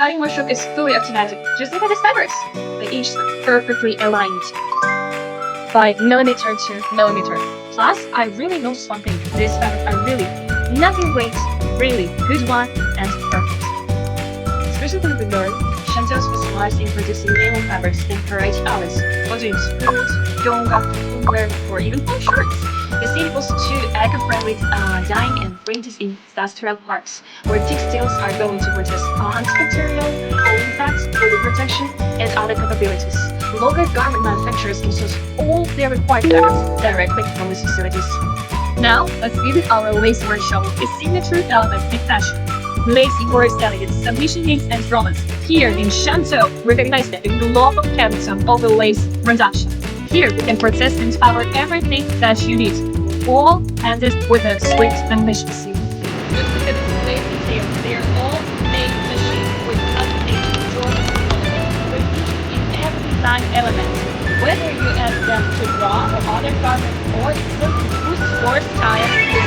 cutting workshop is fully automatic. Just look at these fabrics. They each perfectly aligned by millimeter to millimeter. Plus, I really noticed one thing. These fabrics are really nothing weight, really good one and perfect. Especially for the beginner, Chantel specialized in producing nylon fabrics in 8 hours for doing skirts, yoga, footwear, or even for shirts. The scene was to eco-friendly dyeing and printed in industrial parks, where textiles are going to protest antibacterial, cold impacts, food protection, and other capabilities. Local garment manufacturers can source all their required fabrics directly from these facilities. Now, let's visit our lace workshop, a signature element in fashion. Lace embroidery elegance, submission needs and dramas. Here in Shantou, recognize the global capital of the lace production. Here we can process and power everything that you need, all handled with a swift efficiency. Just look at these lace details. They are all made machine with cutting-edge drawing with each in every design element. Whether you add them to bra or other garments or simply boost your style with